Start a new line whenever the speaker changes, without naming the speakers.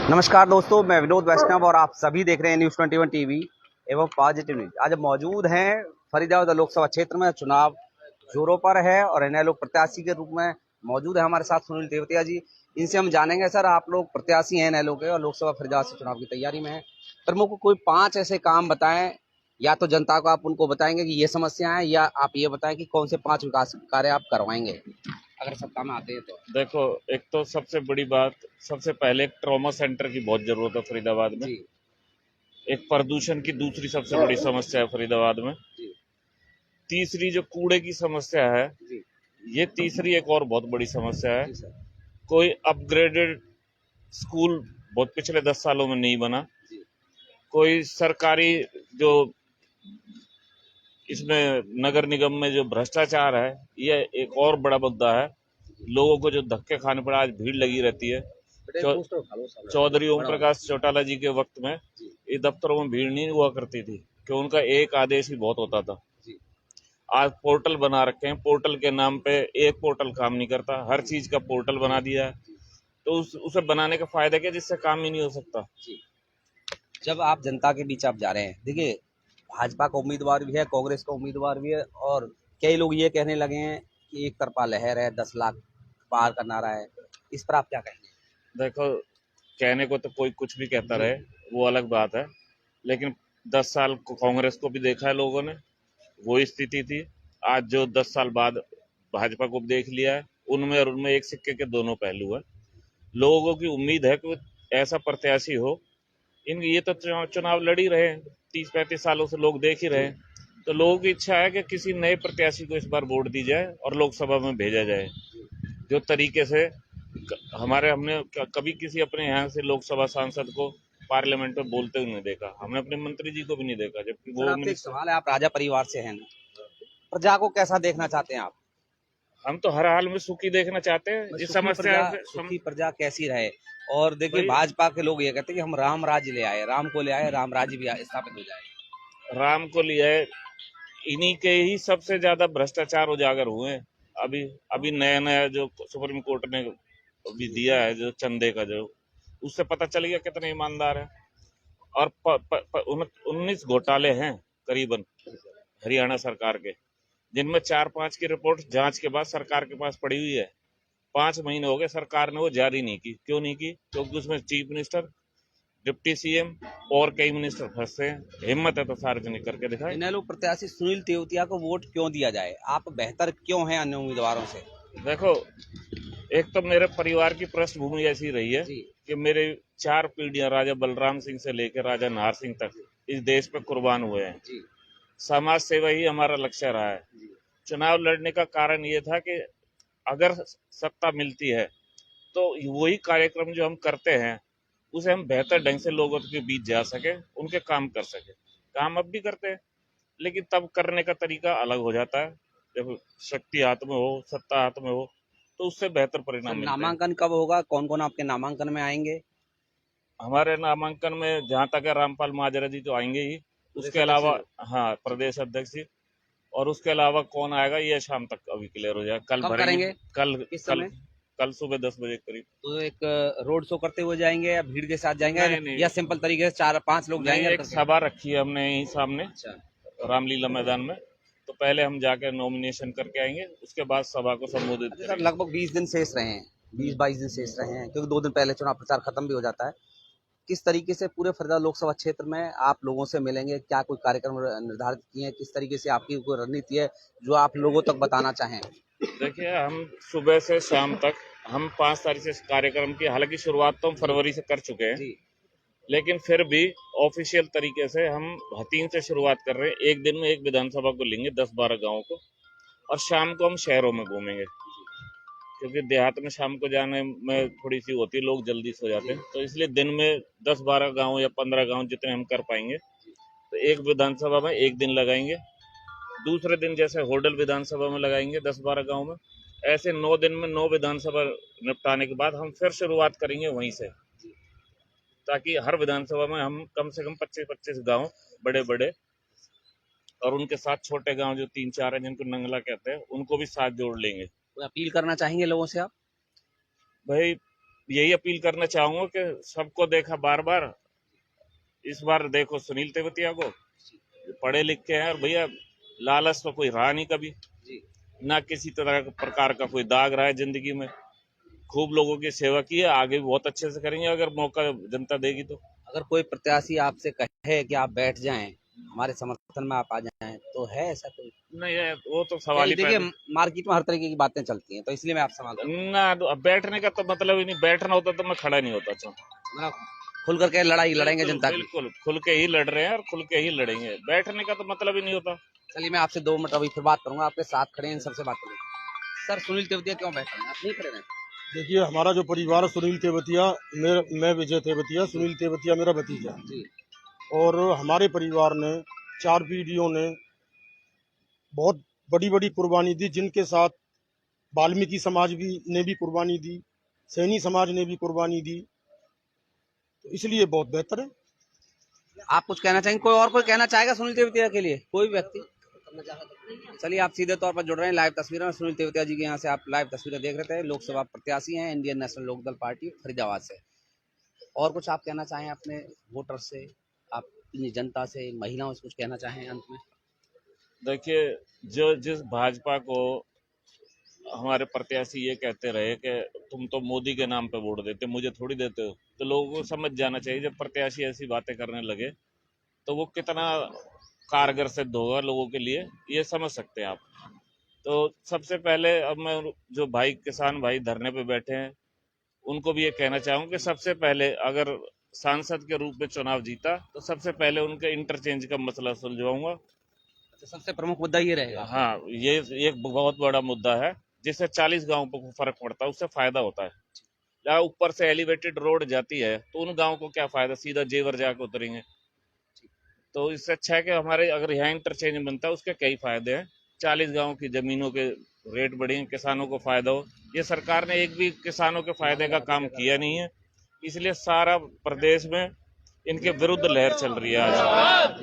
नमस्कार दोस्तों, मैं विनोद वैष्णव और आप सभी देख रहे हैं न्यूज़ 21 टीवी एवं पॉजिटिव न्यूज। आज मौजूद हैं फरीदाबाद लोकसभा क्षेत्र में। चुनाव जोरों पर है और इनेलो प्रत्याशी के रूप में मौजूद है हमारे साथ सुनील तेवतिया जी। इनसे हम जानेंगे, सर आप लोग प्रत्याशी हैं इनेलो के और लोकसभा फरीदाबाद से चुनाव की तैयारी में है। प्रमुख कोई 5 ऐसे काम बताएं, या तो जनता को आप उनको बताएंगे कि ये समस्या है, या आप ये बताएं कि कौन से 5 विकास कार्य आप करवाएंगे अगर सत्ता में आते हैं तो।
देखो, एक तो सबसे बड़ी बात, सबसे पहले एक ट्रॉमा सेंटर की बहुत जरूरत है फरीदाबाद में।
जी
एक प्रदूषण की दूसरी सबसे बड़ी समस्या है फरीदाबाद में।
जी
तीसरी जो कूड़े की समस्या है,
जी
ये तीसरी एक और बहुत बड़ी समस्या है।
जी सर।
कोई अपग्रेडेड स्कूल बहुत पिछले 10 सालों में नहीं बना।
जी
कोई सरकारी जो इसमें नगर निगम में जो भ्रष्टाचार है, ये एक और बड़ा मुद्दा है। लोगों को जो धक्के खाने पर आज भीड़ लगी रहती है। चौधरी ओम प्रकाश चौटाला जी के वक्त में ये दफ्तरों में भीड़ नहीं हुआ करती थी, कि उनका एक आदेश ही बहुत होता था। आज पोर्टल बना रखे हैं, पोर्टल के नाम पे एक पोर्टल काम नहीं करता, हर चीज का पोर्टल बना दिया है। तो उसे बनाने का फायदा क्या, जिससे काम ही नहीं हो सकता।
जब आप जनता के बीच आप जा रहे हैं, देखिए भाजपा का उम्मीदवार भी है, कांग्रेस का उम्मीदवार भी है, और कई लोग ये कहने लगे हैं कि एक तरफा लहर है, 10 लाख पार का नारा है। इस पर आप क्या कहेंगे?
देखो, कहने को तो कोई कुछ भी कहता
जी
रहे, वो अलग बात है। लेकिन 10 साल को कांग्रेस को भी देखा है लोगों ने, वो स्थिति थी। आज जो 10 साल बाद भाजपा को देख लिया है, उनमें और उनमें एक सिक्के के दोनों पहलू है। लोगों की उम्मीद है कि ऐसा प्रत्याशी हो। इन ये तो चुनाव लड़ ही रहे हैं, 30-35 सालों से लोग देख ही रहे हैं। तो लोगों की इच्छा है कि किसी नए प्रत्याशी को इस बार वोट दी जाए और लोकसभा में भेजा जाए। जो तरीके से हमने कभी किसी अपने यहाँ से लोकसभा सांसद को पार्लियामेंट में बोलते हुए नहीं देखा। हमने अपने मंत्री जी को भी नहीं देखा, जबकि
सर,
वो
आपसे एक
मिनिस्टर।
सवाल है, आप राजा परिवार से हैं, प्रजा को कैसा देखना चाहते हैं आप?
हम तो हर हाल में सुखी देखना चाहते हैं। जिस समस्या से
सुखी प्रजा कैसी रहे? और देखिए
भाई,
भाजपा के लोग ये कहते हैं कि हम राम राज्य ले आए, राम को ले आए, राम राज्य भी स्थापित हो जाए।
राम को लिया है, इन्हीं के ही सबसे ज्यादा भ्रष्टाचार उजागर हुए हैं। अभी अभी नया नया जो सुप्रीम कोर्ट ने अभी दिया है, जो चंदे का, जो उससे पता चल गया कितने ईमानदार है। और 19 घोटाले हैं करीबन हरियाणा सरकार के, जिनमें 4-5 की रिपोर्ट जांच के बाद सरकार के पास पड़ी हुई है। 5 महीने हो गए, सरकार ने वो जारी नहीं की। क्यों नहीं की? क्योंकि उसमें चीफ मिनिस्टर, डिप्टी सीएम और कई मिनिस्टर फंसे हैं। हिम्मत है तो सार्वजनिक करके दिखाए।
इनेलो प्रत्याशी सुनील तेवतिया को वोट क्यों दिया जाए? आप बेहतर क्यों हैं अन्य उम्मीदवारों से?
देखो, एक तो मेरे परिवार की पृष्ठभूमि ऐसी रही है
जी
कि मेरे 4 पीढ़ियां राजा बलराम सिंह से लेकर राजा नाहर सिंह तक इस देश पे कुर्बान हुए हैं।
जी
समाज सेवा ही हमारा लक्ष्य रहा है।
जी
चुनाव लड़ने का कारण ये था कि अगर सत्ता मिलती है तो वही कार्यक्रम जो हम करते हैं, उसे हम बेहतर ढंग से लोगों के बीच जा सके, उनके काम कर सके। काम अब भी करते हैं, लेकिन तब करने का तरीका अलग हो जाता है जब शक्ति हाथ में हो, सत्ता हाथ में हो, तो उससे बेहतर
सर,
परिणाम मिलते हैं।
नामांकन कब होगा? कौन कौन आपके नामांकन में आएंगे?
हमारे नामांकन में जहां तक है, रामपाल माजरा जी तो आएंगे ही।
प्रदेश
उसके
अध्यक्ष
अलावा,
जी,
हाँ, प्रदेश अध्यक्ष जी। और उसके अलावा कौन आएगा ये शाम तक अभी क्लियर हो जाएगा। कल
कब
भरेंगे।
करेंगे?
कल
किस
कल
समय?
कल सुबह 10 बजे के करीब।
तो एक रोड शो करते हुए जाएंगे या भीड़ के साथ जाएंगे,
नहीं नहीं
या सिंपल तरीके से 4-5 लोग
नहीं,
जाएंगे
एक
करके?
सभा रखी है हमने यहीं सामने,
अच्छा।
रामलीला मैदान में। तो पहले हम जाकर नॉमिनेशन करके आएंगे, उसके बाद सभा को संबोधित
अच्छा सर,
करेंगे।
लगभग 20 दिन शेष रहे हैं, 20-22 दिन शेष रहे हैं, क्योंकि 2 दिन पहले चुनाव प्रचार खत्म भी हो जाता है। किस तरीके से पूरे फरीदाबाद लोकसभा क्षेत्र में आप लोगों से मिलेंगे? क्या कोई कार्यक्रम निर्धारित किए हैं? किस तरीके से आपकी कोई रणनीति है जो आप लोगों तक बताना चाहें?
देखिए, हम सुबह से शाम तक, हम 5 तारीख से कार्यक्रम की, हालांकि शुरुआत तो हम
जी
फरवरी से कर चुके हैं,
जी
लेकिन फिर भी ऑफिशियल तरीके से हम हतीन से शुरुआत कर रहे हैं। एक दिन में एक विधानसभा को लेंगे, 10-12 गाँव को, और शाम को हम शहरों में घूमेंगे। क्योंकि देहात में शाम को जाने में थोड़ी सी होती है, लोग जल्दी सो जाते हैं, तो इसलिए दिन में 10-12 गांव या 15 गांव जितने हम कर पाएंगे, तो एक विधानसभा में एक दिन लगाएंगे। दूसरे दिन जैसे होडल विधानसभा में लगाएंगे 10-12 गांव में। ऐसे 9 दिन में 9 विधानसभा निपटाने के बाद हम फिर शुरुआत करेंगे वहीं से, ताकि हर विधानसभा में हम कम से कम 25-25 गांव, बड़े बड़े, और उनके साथ छोटे गांव जो 3-4 हैं, जिनको नंगला कहते हैं, उनको भी साथ जोड़ लेंगे।
कोई अपील करना चाहेंगे लोगों से आप?
भाई, यही अपील करना चाहूंगा कि सबको देखा बार बार, इस बार देखो सुनील तेवतिया को, पढ़े लिखे हैं, और भैया लालच तो कोई रहा नहीं कभी, ना किसी तरह प्रकार का कोई दाग रहा है जिंदगी में, खूब लोगों की सेवा की है, आगे भी बहुत अच्छे से करेंगे अगर मौका जनता देगी तो।
अगर कोई प्रत्याशी आपसे कहे कि आप बैठ जाएं, हमारे समर्थन में आप आ जाएं, तो है ऐसा कोई?
नहीं है, वो तो सवाल ही
देखिए,
पैदा।
मार्केट में हर तरीके की बातें चलती हैं, तो इसलिए मैं आपसे सवाल कर रहा हूं।
ना तो अब बैठने का तो मतलब ही नहीं, बैठना होता तो मैं खड़ा नहीं होता।
मतलब खुल करके लड़ाई लड़ेंगे जनता की।
बिल्कुल खुल के ही लड़ रहे हैं और खुल के ही लड़ेंगे, बैठने का तो मतलब ही नहीं होता।
चलिए, मैं आपसे 2 मिनट अभी फिर बात करूंगा, आपके साथ खड़े हैं, इन सबसे बात करूंगा। सर, सुनील तेवतिया क्यों बैठे हैं? आप नहीं खड़े हैं?
देखिए, हमारा जो परिवार सुनील तेवतिया, मैं विजय तेवतिया, सुनील तेवतिया मेरा भतीजा
जी।
और हमारे परिवार ने 4 पीढ़ियों ने बहुत बड़ी बड़ी कुर्बानी दी, जिनके साथ वाल्मीकि समाज ने भी कुर्बानी दी, सैनी समाज ने भी कुर्बानी दी, तो इसलिए बहुत बेहतर है।
आप कुछ कहना चाहेंगे? कोई और कोई कहना चाहेगा सुनील तेवतिया के लिए? कोई भी व्यक्ति? चलिए, आप सीधे तौर पर जुड़ रहे हैं लाइव तस्वीरों में सुनील तेवतिया जी के यहाँ से। आप लाइव तस्वीरें देख रहे थे। लोकसभा प्रत्याशी हैं Indian National Lokdal party Faridabad से। और कुछ आप कहना चाहें अपने वोटर से, अपनी जनता से, महिलाओं से कुछ कहना चाहें अंत में?
देखिए, जो जिस भाजपा को हमारे प्रत्याशी ये कहते रहे कि तुम तो मोदी के नाम पे वोट देते, मुझे थोड़ी देते हो, तो लोगों को समझ जाना चाहिए जब प्रत्याशी ऐसी बातें करने लगे तो वो कितना कारगर सिद्ध होगा लोगों के लिए, ये समझ सकते हैं आप। तो सबसे पहले अब मैं जो भाई किसान भाई धरने पे बैठे हैं उनको भी ये कहना चाहूंगा कि सबसे पहले अगर सांसद के रूप में चुनाव जीता तो सबसे पहले उनके इंटरचेंज का मसला सुलझाऊंगा।
तो सबसे प्रमुख मुद्दा ये रहेगा।
हाँ, ये एक बहुत बड़ा मुद्दा है जिससे 40 गांव पर फर्क पड़ता है, उससे फायदा होता है। जहाँ ऊपर से एलिवेटेड रोड जाती है तो उन गांव को क्या फायदा, सीधा जेवर जाकर उतरेंगे। तो इससे अच्छा है कि हमारे अगर यहाँ इंटरचेंज बनता है उसके कई फायदे हैं। 40 गांव की जमीनों के रेट बढ़ेंगे, किसानों को फायदा हो। ये सरकार ने एक भी किसानों के फायदे का काम किया नहीं है, इसलिए सारा प्रदेश में इनके विरुद्ध लहर चल रही है आज।